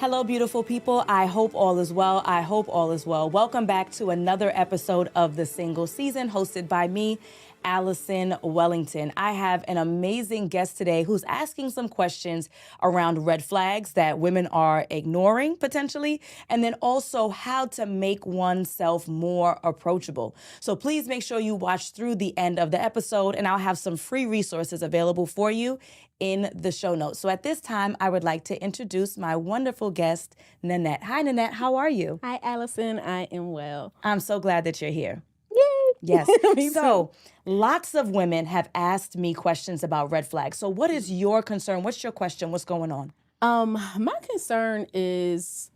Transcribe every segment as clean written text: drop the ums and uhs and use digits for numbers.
Hello, beautiful people. I hope all is well. I hope all is well. Welcome back to another episode of The Single Season, hosted by me, Alison Wellington. I have an amazing guest today who's asking some questions around red flags that women are ignoring potentially, and then also how to make oneself more approachable. So please make sure you watch through the end of the episode, and I'll have some free resources available for you in the show notes. So at this time, I would like to introduce my wonderful guest, Nanette. Hi, Nanette. How are you? Hi, Alison. I am well. I'm so glad that you're here. Yay! Yes. Me So lots of women have asked me questions about red flags. So what is your concern? What's your question? What's going on? My concern is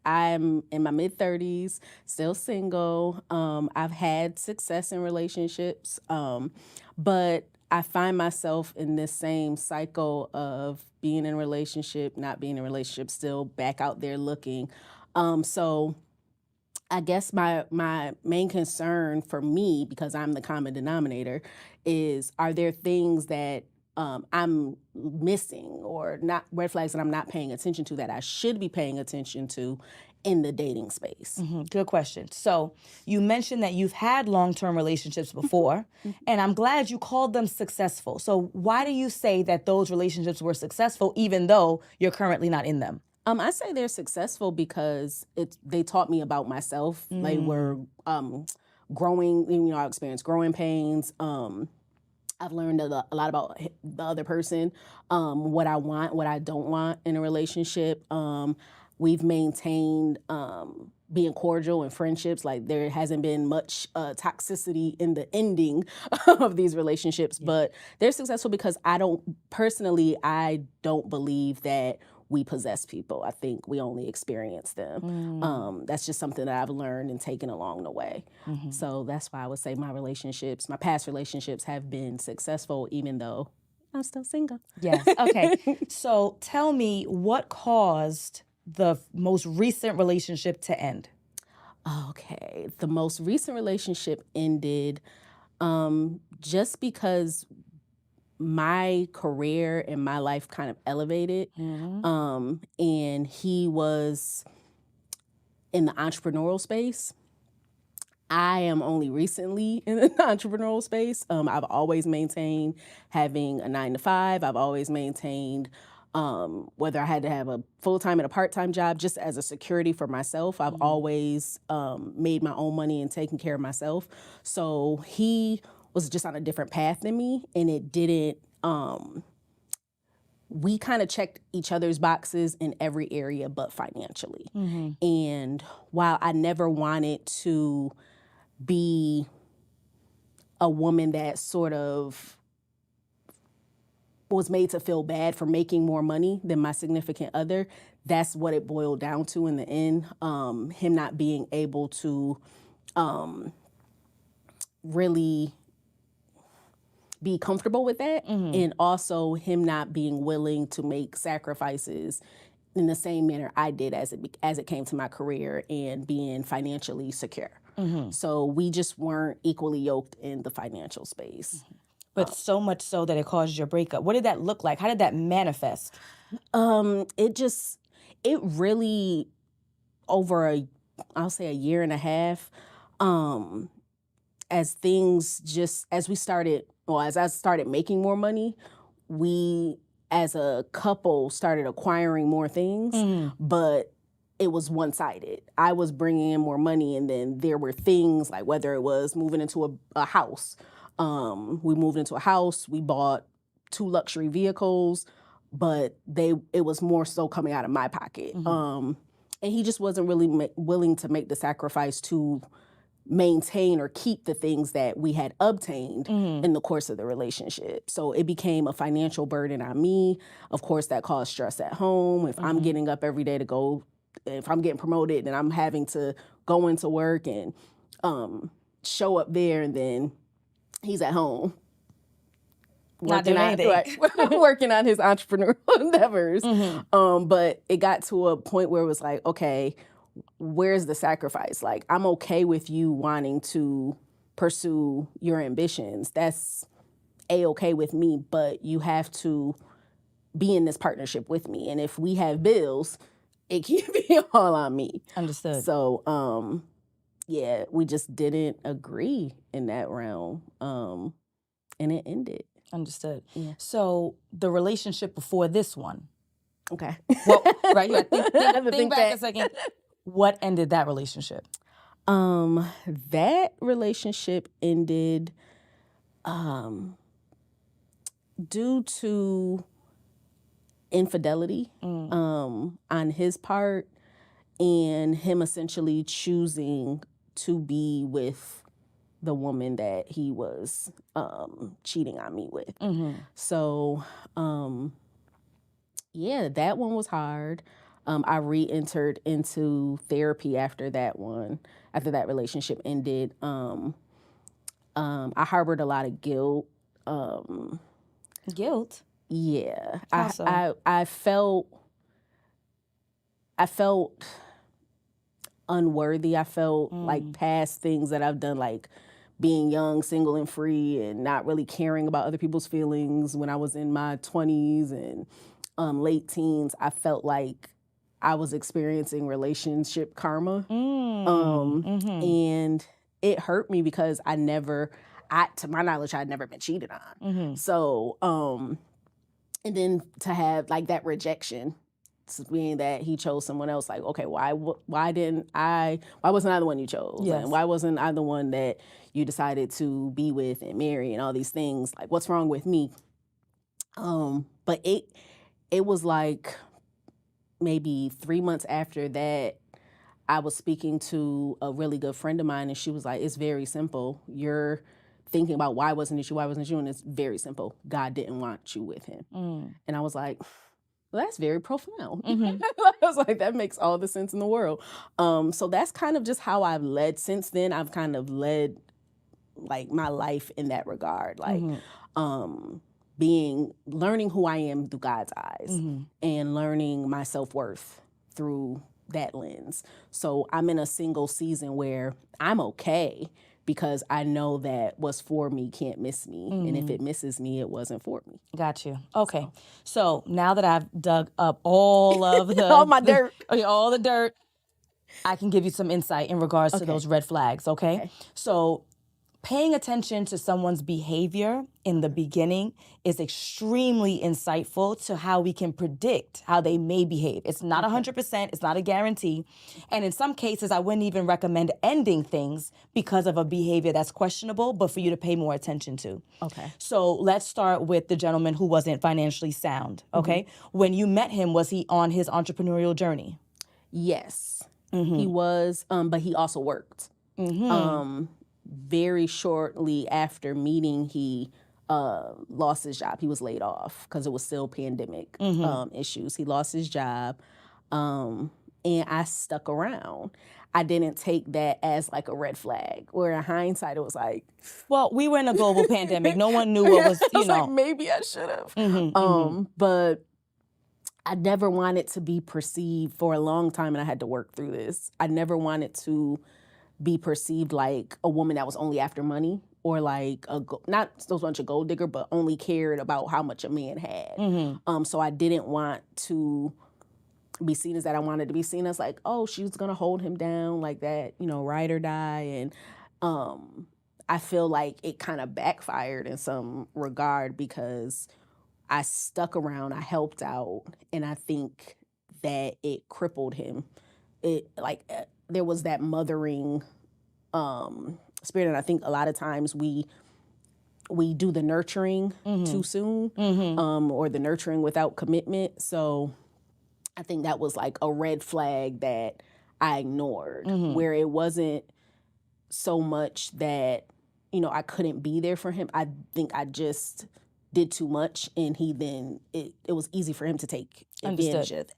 I'm in my mid-30s, still single. I've had success in relationships, but I find myself in this same cycle of being in a relationship, not being in a relationship, still back out there looking. So I guess my main concern for me, because I'm the common denominator, is are there things that I'm missing or not, red flags that I'm not paying attention to that I should be paying attention to in the dating space? Good question. So you mentioned that you've had long-term relationships before, and I'm glad you called them successful. So why do you say that those relationships were successful even though you're currently not in them? I say they're successful because they taught me about myself. They were growing, I experienced growing pains. I've learned a lot about the other person, what I want, what I don't want in a relationship. We've maintained being cordial in friendships. Like there hasn't been much toxicity in the ending of these relationships, but they're successful because I don't believe that we possess people. I think we only experience them. That's just something that I've learned and taken along the way. So that's why I would say my past relationships have been successful, even though I'm still single. Yes. Okay. So tell me, what caused the most recent relationship to end? Okay. The most recent relationship ended just because my career and my life kind of elevated. And he was in the entrepreneurial space. I am only recently in the entrepreneurial space. I've always maintained having a 9-to-5. I've always maintained whether I had to have a full-time and a part-time job just as a security for myself. I've always made my own money and taken care of myself. So he was just on a different path than me, and it didn't, we kind of checked each other's boxes in every area but financially. And while I never wanted to be a woman that sort of was made to feel bad for making more money than my significant other, that's what it boiled down to in the end. Him not being able to really be comfortable with that, and also him not being willing to make sacrifices in the same manner I did as it came to my career and being financially secure. So we just weren't equally yoked in the financial space. But so much so that it caused your breakup. What did that look like? How did that manifest? It really, over I'll say a year and a half, as I started making more money, we as a couple started acquiring more things, but it was one-sided. I was bringing in more money, and then there were things like whether it was moving into a house. We moved into a house, we bought 2 luxury vehicles, but it was more so coming out of my pocket. And he just wasn't really willing to make the sacrifice to maintain or keep the things that we had obtained in the course of the relationship. So it became a financial burden on me. Of course, that caused stress at home. If I'm getting up every day to go, if I'm getting promoted, then I'm having to go into work and show up there, and then he's at home Not doing anything. working on his entrepreneurial endeavors. But it got to a point where it was like, okay, where's the sacrifice? Like, I'm okay with you wanting to pursue your ambitions. That's A-okay with me, but you have to be in this partnership with me. And if we have bills, it can't be all on me. Understood. So, yeah, we just didn't agree in that realm. And it ended. Understood. Yeah. So the relationship before this one. Okay. Well, right, you gotta to think back a second. What ended that relationship? That relationship ended due to infidelity on his part, and him essentially choosing to be with the woman that he was cheating on me with. So, yeah, that one was hard. I re-entered into therapy after that one, after that relationship ended. I harbored a lot of guilt. Guilt? Yeah. How so? I felt unworthy. I felt like past things that I've done, like being young, single, and free, and not really caring about other people's feelings when I was in my 20s and late teens. I felt like I was experiencing relationship karma. And it hurt me because to my knowledge, I'd never been cheated on. So, and then to have like that rejection, being that he chose someone else, like, okay, why wasn't I the one you chose? Yes. And why wasn't I the one that you decided to be with and marry and all these things? Like, what's wrong with me? But it was like maybe 3 months after that, I was speaking to a really good friend of mine, and she was like, it's very simple. You're thinking about why wasn't it you, and it's very simple. God didn't want you with him. And I was like, well, that's very profound. I was like, that makes all the sense in the world. So that's kind of just how I've led. Since then, I've kind of led like my life in that regard. Like, learning who I am through God's eyes and learning my self-worth through that lens. So I'm in a single season where I'm okay because I know that what's for me can't miss me. And if it misses me, it wasn't for me. Got you. Okay. So now that I've dug up all of the... all my dirt. All the dirt, I can give you some insight in regards to those red flags, okay? So paying attention to someone's behavior in the beginning is extremely insightful to how we can predict how they may behave. It's not 100%, it's not a guarantee. And in some cases, I wouldn't even recommend ending things because of a behavior that's questionable, but for you to pay more attention to. Okay. So let's start with the gentleman who wasn't financially sound, okay? When you met him, was he on his entrepreneurial journey? Yes, he was, but he also worked. Very shortly after meeting, he lost his job. He was laid off because it was still pandemic issues. He lost his job, and I stuck around. I didn't take that as like a red flag, where in hindsight it was like, well, we were in a global pandemic. No one knew what was, you know. Like, maybe I should have. But I never wanted to be perceived for a long time, and I had to work through this. I never wanted to be perceived like a woman that was only after money, or like not so much a gold digger, but only cared about how much a man had. So I didn't want to be seen as that. I wanted to be seen as like, oh, she was gonna hold him down like that, ride or die. And I feel like it kind of backfired in some regard because I stuck around, I helped out, and I think that it crippled him. There was that mothering spirit, and I think a lot of times we do the nurturing too soon, or the nurturing without commitment. So I think that was like a red flag that I ignored, where it wasn't so much that I couldn't be there for him. I think I just did too much, and it was easy for him to take advantage of that.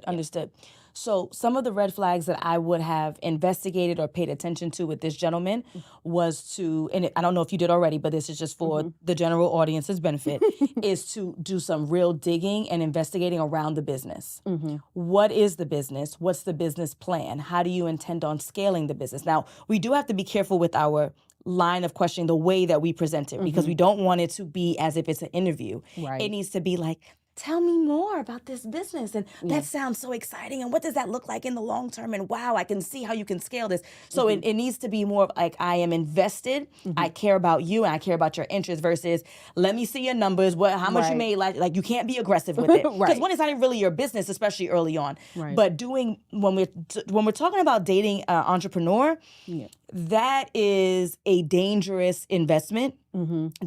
Understood. So some of the red flags that I would have investigated or paid attention to with this gentleman was to, and I don't know if you did already, but this is just for the general audience's benefit, is to do some real digging and investigating around the business. What is the business? What's the business plan? How do you intend on scaling the business? Now, we do have to be careful with our line of questioning, the way that we present it, because we don't want it to be as if it's an interview. Right. It needs to be like, tell me more about this business. And that sounds so exciting. And what does that look like in the long term? And wow, I can see how you can scale this. So it needs to be more of like, I am invested. I care about you and I care about your interests versus let me see your numbers. How much you made? Like you can't be aggressive with it. Because one, it's not even really your business, especially early on. But when we're talking about dating an entrepreneur, that is a dangerous investment.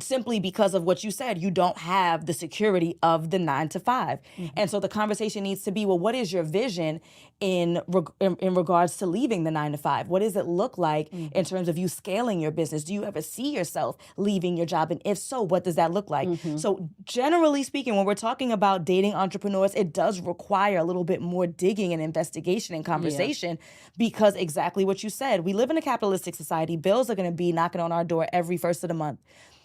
Simply because of what you said, you don't have the security of the 9 to 5. And so the conversation needs to be, well, what is your vision in regards to leaving the 9 to 5? What does it look like in terms of you scaling your business? Do you ever see yourself leaving your job? And if so, what does that look like? So generally speaking, when we're talking about dating entrepreneurs, it does require a little bit more digging and investigation and conversation because exactly what you said, we live in a capitalistic society. Bills are going to be knocking on our door every first of the month.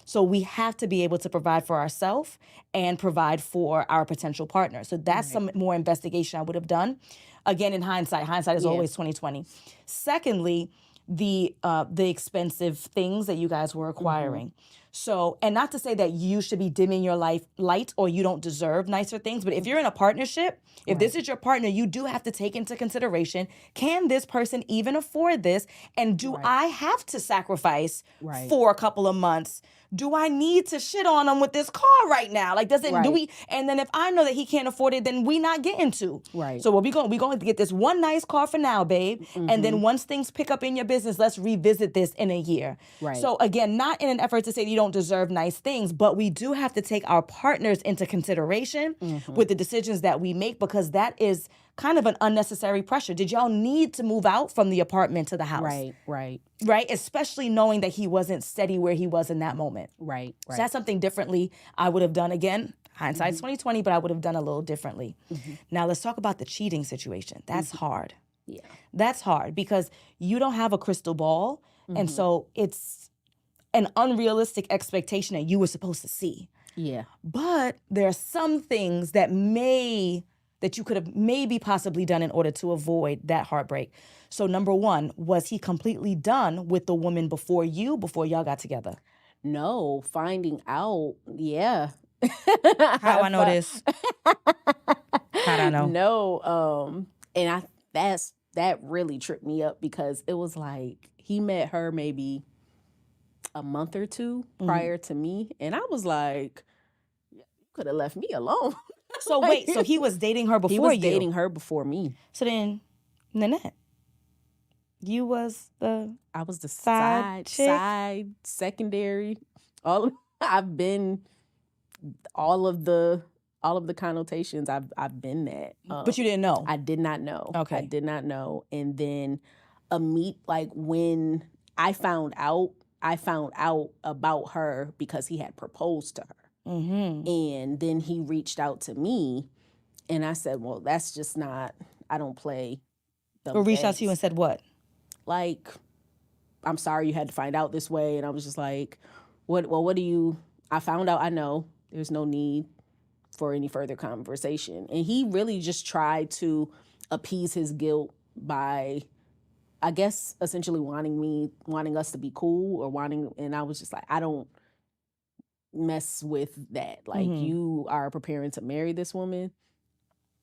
So we have to be able to provide for ourselves and provide for our potential partner. So that's some more investigation I would have done. Again, in hindsight is always 2020. Secondly, the expensive things that you guys were acquiring. So, and not to say that you should be dimming your life light or you don't deserve nicer things, but if you're in a partnership, if this is your partner, you do have to take into consideration, can this person even afford this? And do I have to sacrifice for a couple of months? Do I need to shit on him with this car right now? Like, do we? And then if I know that he can't afford it, then we not getting to. So what we going to get this one nice car for now, babe. And then once things pick up in your business, let's revisit this in a year. So again, not in an effort to say you don't deserve nice things, but we do have to take our partners into consideration with the decisions that we make because that is kind of an unnecessary pressure. Did y'all need to move out from the apartment to the house? Right. Especially knowing that he wasn't steady where he was in that moment. So that's something differently I would have done. Again, hindsight's 2020, but I would have done a little differently. Now let's talk about the cheating situation. That's hard. That's hard because you don't have a crystal ball. And so it's an unrealistic expectation that you were supposed to see. But there are some things that you could have maybe possibly done in order to avoid that heartbreak. So number one, was he completely done with the woman before y'all got together? No, finding out, How I know this? How'd I know? No, and that really tripped me up because it was like he met her maybe a month or two prior to me, and I was like, you could have left me alone. So wait, so he was dating her before you? He was dating her before me. So then, Nanette, I was the side, secondary. I've been all of the connotations. I've been that. But you didn't know. I did not know. Okay, I did not know. And then when I found out about her because he had proposed to her. And then he reached out to me and I said, well, that's just not, I don't play those Or reached games. out to you and said what? Like, I'm sorry you had to find out this way. And I was just like, what do you, I found out, I know there's no need for any further conversation. And he really just tried to appease his guilt by, I guess, essentially wanting us to be cool and I was just like, I don't mess with that. Like, you are preparing to marry this woman.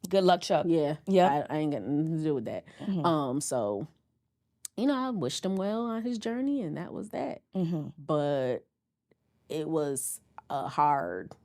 Good luck, Chuck. Yeah. I ain't got nothing to do with that. So, I wished him well on his journey, and that was that. But it was a hard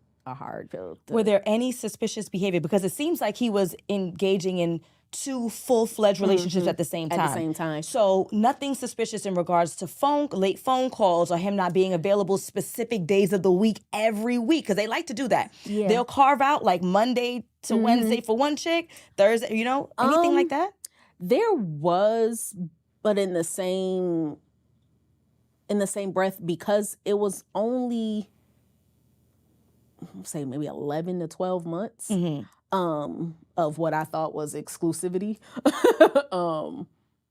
pill. Were there any suspicious behavior? Because it seems like he was engaging in 2 full-fledged relationships at the same time. At the same time. So nothing suspicious in regards to late phone calls or him not being available specific days of the week every week, because they like to do that. They'll carve out like Monday to Wednesday for one chick, Thursday, anything like that? There was, but in the same breath, because it was only, say maybe 11 to 12 months. Of what I thought was exclusivity.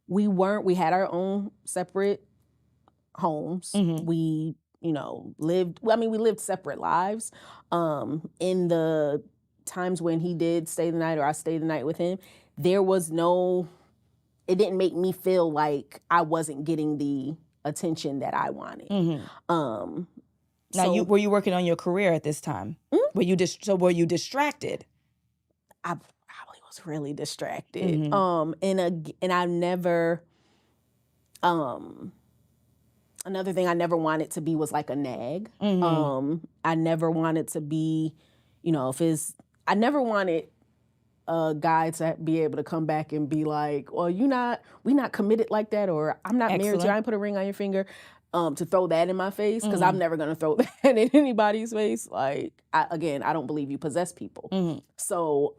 We had our own separate homes. We, we lived separate lives. In the times when he did stay the night or I stayed the night with him, it didn't make me feel like I wasn't getting the attention that I wanted. Now, So were you working on your career at this time? Were you were you distracted? I probably was really distracted. And I never, another thing I never wanted to be was like a nag. I never wanted to be, I never wanted a guy to be able to come back and be like, well, we not committed like that, or I'm not married to you, I didn't put a ring on your finger, to throw that in my face, because I'm never gonna throw that in anybody's face. Like, I don't believe you possess people. So,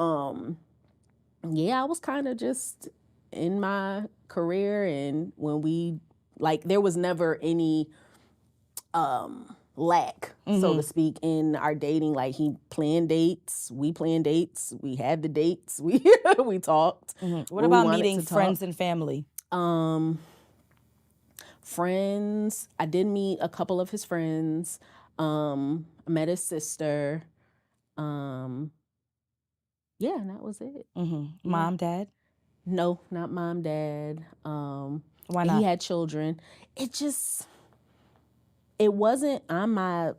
yeah, I was kind of just in my career, and when there was never any lack, so to speak, in our dating. Like, he planned dates, we planned dates, we had the dates, we talked. What about meeting friends and family? Friends, I did meet a couple of his friends. I met his sister. Yeah, and that was it. Mom, dad? No, not mom, dad. Why not? He had children. It wasn't on my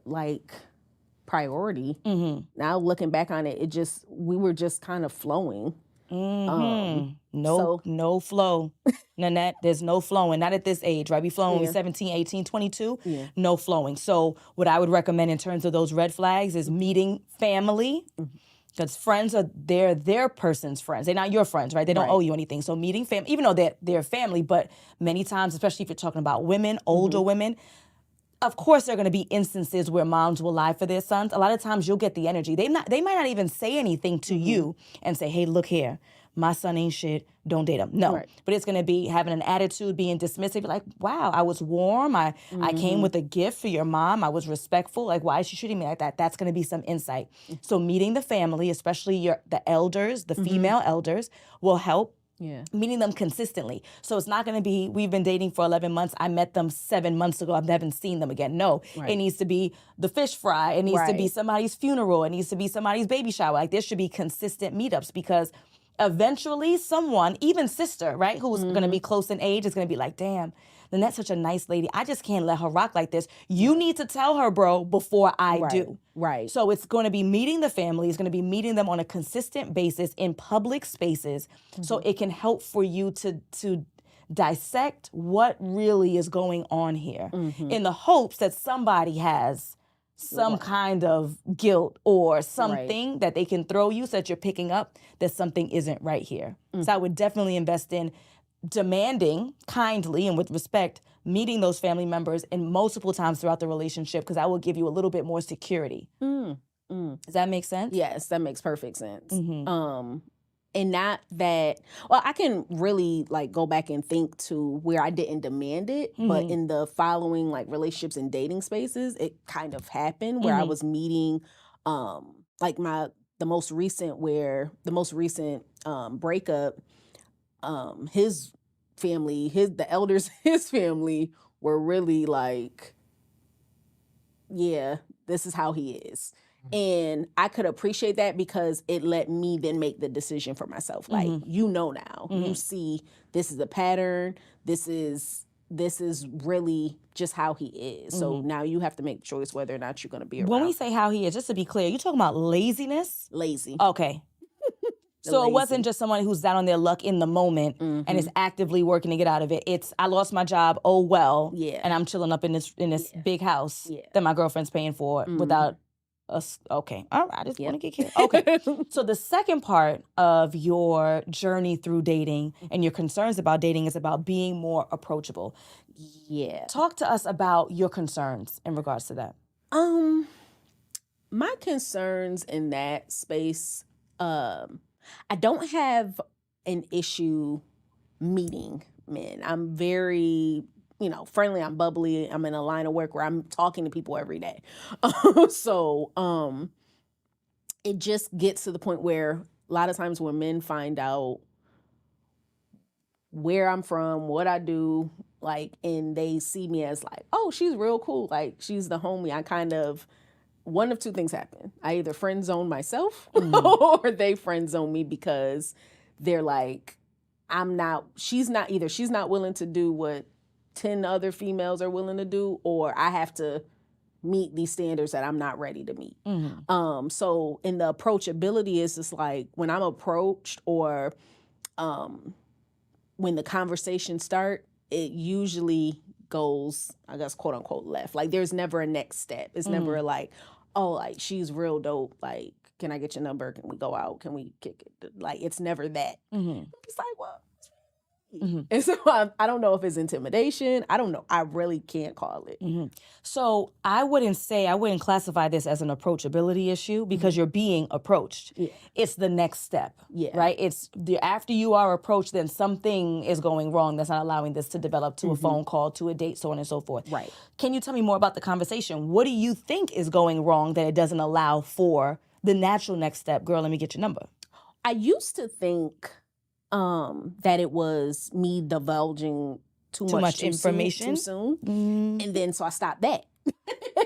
priority. Now looking back on it, we were just kind of flowing. No flow. Nanette, there's no flowing. Not at this age, right? We flowing when we're 17, 18, 22. Yeah. No flowing. So what I would recommend in terms of those red flags is meeting family. Because friends they're their person's friends. They're not your friends, right? They don't owe you anything. So meeting family, even though they're family, but many times, especially if you're talking about women, older women, of course there are going to be instances where moms will lie for their sons. A lot of times you'll get the energy. They might not even say anything to you and say, hey, look here, my son ain't shit, don't date him. No, but it's going to be having an attitude, being dismissive. You're like, wow, I was warm. I came with a gift for your mom. I was respectful. Like, why is she treating me like that? That's going to be some insight. So meeting the family, especially the elders, the female elders, will help. Yeah. Meeting them consistently. So it's not going to be, we've been dating for 11 months. I met them 7 months ago. I haven't seen them again. No, it needs to be the fish fry. It needs to be somebody's funeral. It needs to be somebody's baby shower. Like, there should be consistent meetups, because eventually someone, even sister, right, who's going to be close in age, is going to be like, damn, Nanette's such a nice lady. I just can't let her rock like this. You need to tell her, bro, before I do. Right. So it's going to be meeting the family. It's going to be meeting them on a consistent basis in public spaces, so it can help for you to dissect what really is going on here, in the hopes that somebody has some kind of guilt or something that they can throw you, so that you're picking up that something isn't right here. So I would definitely invest in demanding kindly and with respect, meeting those family members and multiple times throughout the relationship, because that will give you a little bit more security. Does that make sense? Yes, that makes perfect sense. And not that, well, I can really go back and think to where I didn't demand it, but in the following relationships and dating spaces, it kind of happened where I was meeting the most recent breakup, his family, the elders, his family were really like, yeah, this is how he is. And I could appreciate that, because it let me then make the decision for myself. Like, now, you see, this is a pattern. This is really just how he is. So now you have to make the choice whether or not you're going to be around. When we say how he is, just to be clear, you talking about laziness? Lazy. Okay. So lazy. It wasn't just someone who's down on their luck in the moment and is actively working to get out of it. It's, I lost my job, oh well, and I'm chilling up in this big house that my girlfriend's paying for without us. Okay, all right, I just want to get clear. Okay, so the second part of your journey through dating and your concerns about dating is about being more approachable. Yeah. Talk to us about your concerns in regards to that. My concerns in that space, I don't have an issue meeting men. I'm very, friendly. I'm bubbly. I'm in a line of work where I'm talking to people every day. So it just gets to the point where a lot of times when men find out where I'm from, what I do, and they see me as oh, she's real cool. She's the homie. I kind of, one of two things happen. I either friend zone myself or they friend zone me, because they're like, she's not willing to do what 10 other females are willing to do, or I have to meet these standards that I'm not ready to meet. So in the approachability is just like when I'm approached or when the conversation start, it usually goes, I guess, quote unquote, left. Like there's never a next step. It's never like, oh, like she's real dope. Like, can I get your number? Can we go out? Can we kick it? Like, it's never that. It's like, well, and so I don't know if it's intimidation. I don't know. I really can't call it. So I wouldn't classify this as an approachability issue because you're being approached. Yeah. It's the next step, Yeah. right? It's after you are approached, then something is going wrong that's not allowing this to develop to a phone call, to a date, so on and so forth. Right. Can you tell me more about the conversation? What do you think is going wrong that it doesn't allow for the natural next step? Girl, let me get your number. I used to think that it was me divulging too much information too soon. And then so I stopped that.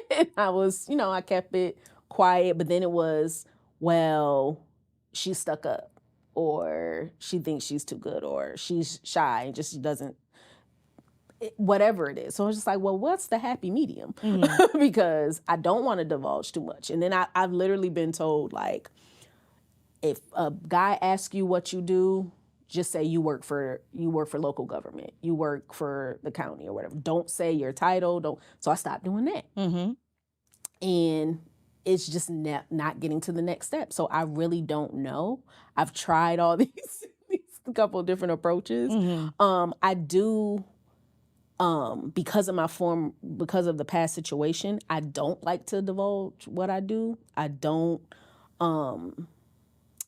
And I was, I kept it quiet, but then it was, well, she's stuck up or she thinks she's too good or she's shy and just doesn't, whatever it is. So I was just like, well, what's the happy medium? Because I don't want to divulge too much. And then I've literally been told, like, if a guy asks you what you do, just say you work for local government, you work for the county or whatever. Don't say your title. So I stopped doing that. And it's just not getting to the next step. So I really don't know. I've tried all these couple of different approaches. I do, because of the past situation, I don't like to divulge what I do. I don't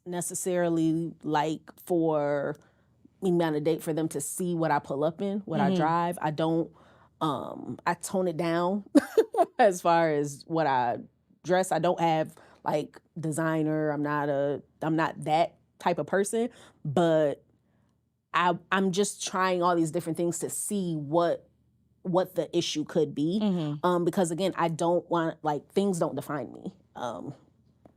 necessarily like for me on a date for them to see what I pull up in, what I drive. I don't, I tone it down as far as what I dress. I don't have like designer. I'm not that type of person, but I'm just trying all these different things to see what the issue could be. Because again, I don't want, like, things don't define me.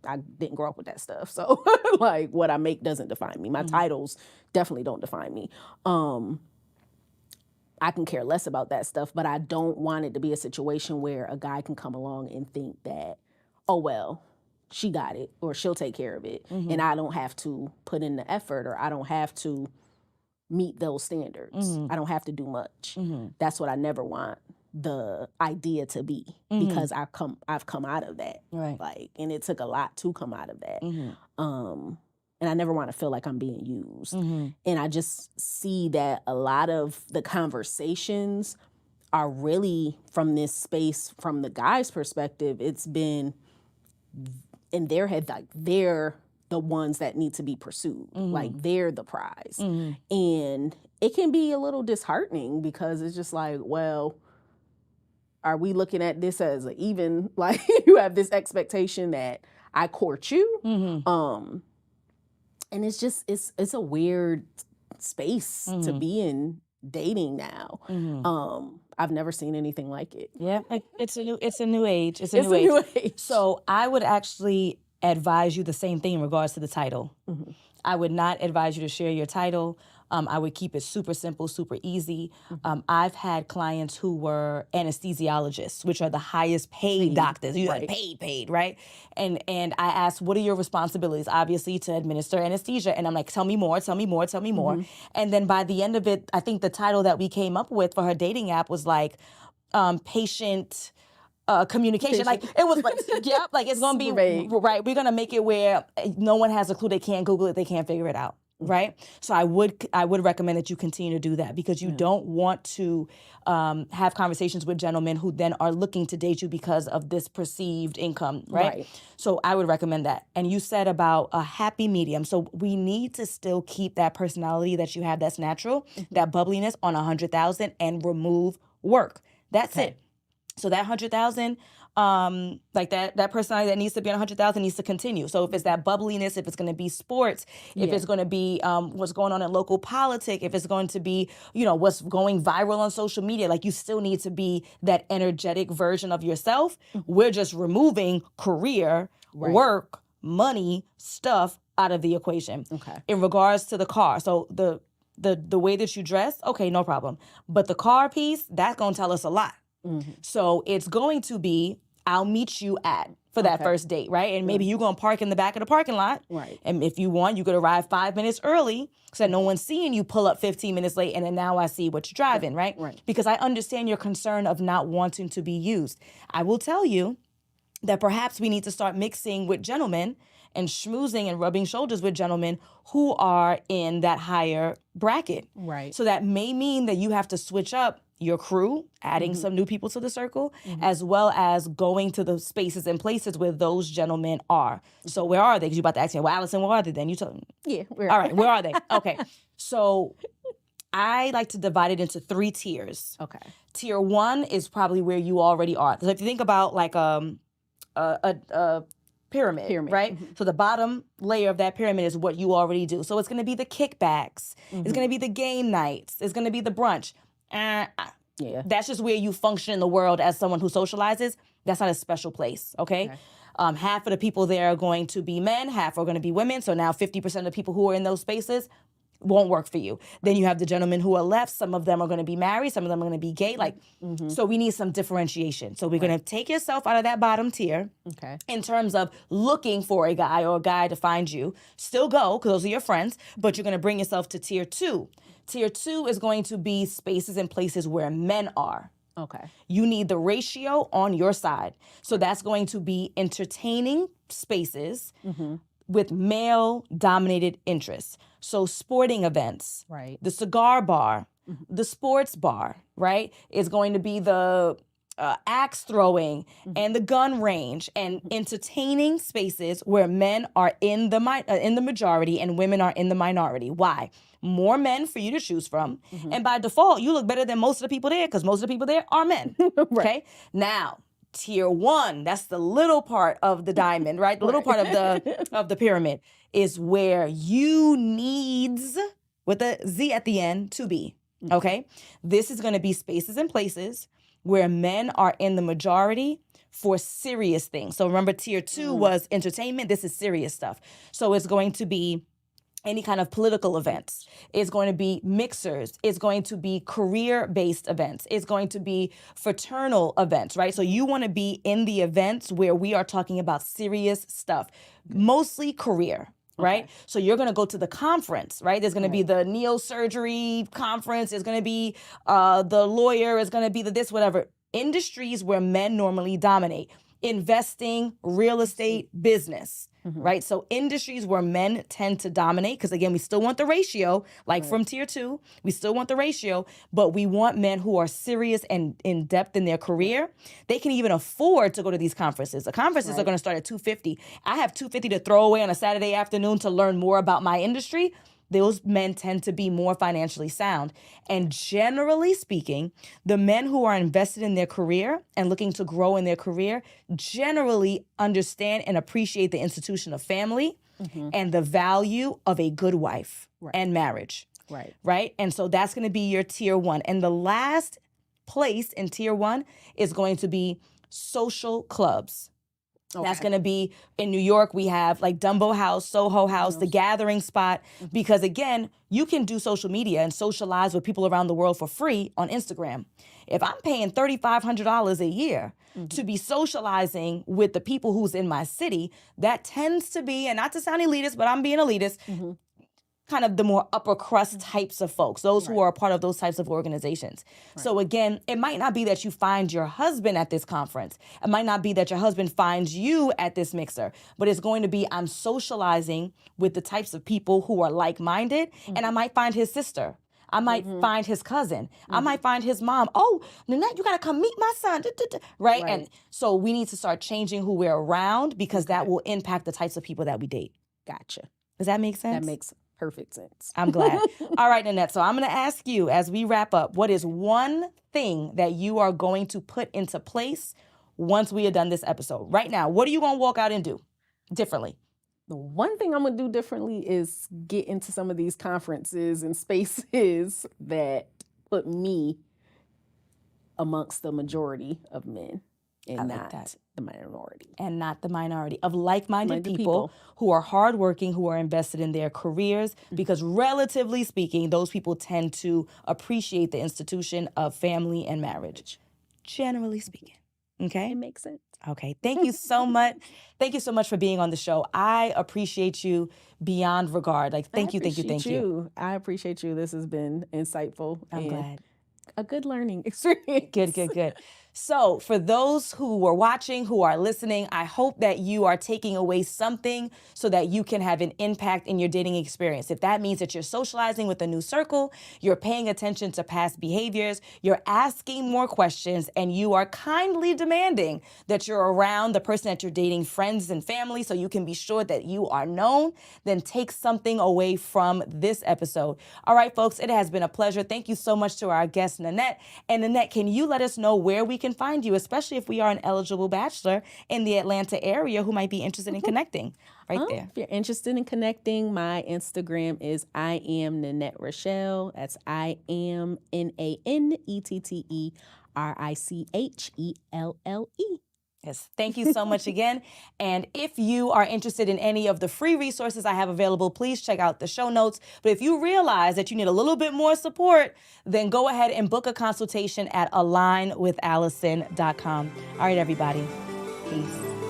I didn't grow up with that stuff. So like what I make doesn't define me. My titles definitely don't define me. I can care less about that stuff, but I don't want it to be a situation where a guy can come along and think that, oh, well, she got it or she'll take care of it. And I don't have to put in the effort or I don't have to meet those standards. I don't have to do much. That's what I never want the idea to be, because I've come out of that. Right. Like, and it took a lot to come out of that. And I never want to feel like I'm being used. And I just see that a lot of the conversations are really from this space, from the guy's perspective, it's been in their head, like they're the ones that need to be pursued. Like they're the prize. And it can be a little disheartening because it's just like, well, are we looking at this as even, like, you have this expectation that I court you? And it's just, it's a weird space to be in dating now. I've never seen anything like it. Yeah, it's a new age. It's a new age. So I would actually advise you the same thing in regards to the title. I would not advise you to share your title. I would keep it super simple, super easy. I've had clients who were anesthesiologists, which are the highest paid doctors. You like paid, right? And I asked, what are your responsibilities? Obviously, to administer anesthesia. And I'm like, tell me more. And then by the end of it, I think the title that we came up with for her dating app was like, patient communication. Like, it was like, yep, like it's going to be, right, we're going to make it where no one has a clue. They can't Google it. They can't figure it out. Right? So I would recommend that you continue to do that, because you don't want to have conversations with gentlemen who then are looking to date you because of this perceived income, right? So I would recommend that. And you said about a happy medium. So we need to still keep that personality that you have that's natural, that bubbliness on 100,000 and remove work. That's it. So that 100,000, like that personality that needs to be on 100,000 needs to continue. So if it's that bubbliness, if it's going to be sports, if it's going to be what's going on in local politics, if it's going to be, what's going viral on social media, like you still need to be that energetic version of yourself. We're just removing career, work, money, stuff out of the equation. In regards to the car, so the way that you dress, okay, no problem. But the car piece, that's going to tell us a lot. So it's going to be, I'll meet you at for that first date, right? And maybe you're going to park in the back of the parking lot. Right. And if you want, you could arrive 5 minutes early so that no one's seeing you pull up 15 minutes late and then now I see what you're driving, right? Because I understand your concern of not wanting to be used. I will tell you that perhaps we need to start mixing with gentlemen and schmoozing and rubbing shoulders with gentlemen who are in that higher bracket. Right. So that may mean that you have to switch up your crew, adding some new people to the circle, as well as going to the spaces and places where those gentlemen are. So where are they? Because you're about to ask me, well, Alison, where are they then? You tell me. Yeah. All right, where are they? Okay. So I like to divide it into 3 tiers. Okay. Tier 1 is probably where you already are. So if you think about like a pyramid, right? So the bottom layer of that pyramid is what you already do. So it's going to be the kickbacks. It's going to be the game nights. It's going to be the brunch. That's just where you function in the world as someone who socializes. That's not a special place, okay? Half of the people there are going to be men, half are going to be women. So now 50% of the people who are in those spaces won't work for you. Then you have the gentlemen who are left. Some of them are going to be married. Some of them are going to be gay. Like, so we need some differentiation. So we're going to take yourself out of that bottom tier in terms of looking for a guy or a guy to find you. Still go, because those are your friends, but you're going to bring yourself to tier 2. Tier 2 is going to be spaces and places where men are. Okay. You need the ratio on your side. So that's going to be entertaining spaces with male-dominated interests. So sporting events, right? The cigar bar, the sports bar, right? Is going to be the axe throwing and the gun range and entertaining spaces where men are in the majority and women are in the minority. Why? More men for you to choose from. And by default, you look better than most of the people there because most of the people there are men. Okay? Now, tier 1, that's the little part of the diamond, right? The little part of the pyramid is where you needs, with a Z at the end, to be. Okay? This is going to be spaces and places where men are in the majority for serious things. So remember, tier 2 was entertainment. This is serious stuff. So it's going to be any kind of political events. It's going to be mixers. It's going to be career-based events. It's going to be fraternal events, right? So you want to be in the events where we are talking about serious stuff, mostly career. Right? So you're going to go to the conference, right? There's going to be the neosurgery conference. There's going to be the lawyer. It's going to be the this, whatever. Industries where men normally dominate. Investing, real estate, business, right? So industries where men tend to dominate, because again, we still want the ratio, like from tier 2, we still want the ratio, but we want men who are serious and in depth in their career. They can even afford to go to these conferences. The conferences are going to start at $250. I have $250 to throw away on a Saturday afternoon to learn more about my industry. Those men tend to be more financially sound. And generally speaking, the men who are invested in their career and looking to grow in their career generally understand and appreciate the institution of family and the value of a good wife and marriage. Right? And so that's going to be your tier 1. And the last place in tier 1 is going to be social clubs. That's going to be in New York. We have like Dumbo House, Soho House, the gathering spot, because again, you can do social media and socialize with people around the world for free on Instagram. If I'm paying $3,500 a year to be socializing with the people who's in my city, that tends to be, and not to sound elitist, but I'm being elitist, kind of the more upper crust types of folks, those who are a part of those types of organizations. So again, it might not be that you find your husband at this conference. It might not be that your husband finds you at this mixer, but it's going to be I'm socializing with the types of people who are like-minded, and I might find his sister. I might find his cousin. I might find his mom. Oh, Nanette, you got to come meet my son. Right? And so we need to start changing who we're around because that will impact the types of people that we date. Gotcha. Does that make sense? That makes perfect sense. I'm glad. All right, Nanette. So I'm going to ask you as we wrap up, what is one thing that you are going to put into place once we are done this episode? Right now, what are you going to walk out and do differently? The one thing I'm going to do differently is get into some of these conferences and spaces that put me amongst the majority of men and not the minority. And not the minority of like-minded people who are hardworking, who are invested in their careers, because relatively speaking, those people tend to appreciate the institution of family and marriage, generally speaking. Okay. It makes sense. Okay. Thank you so much. Thank you so much for being on the show. I appreciate you beyond regard. Like, thank you. I appreciate you. This has been insightful. I'm glad. A good learning experience. Good. So for those who are watching, who are listening, I hope that you are taking away something so that you can have an impact in your dating experience. If that means that you're socializing with a new circle, you're paying attention to past behaviors, you're asking more questions, and you are kindly demanding that you're around the person that you're dating, friends and family, so you can be sure that you are known, then take something away from this episode. All right, folks, it has been a pleasure. Thank you so much to our guest, Nanette. And Nanette, can you let us know where we can find you, especially if we are an eligible bachelor in the Atlanta area who might be interested in connecting there. If you're interested in connecting, my Instagram is I am Nanette Rochelle. That's I am NANETTERICHELLE. Yes, thank you so much again. And if you are interested in any of the free resources I have available, please check out the show notes. But if you realize that you need a little bit more support, then go ahead and book a consultation at alignwithallison.com. All right, everybody. Peace.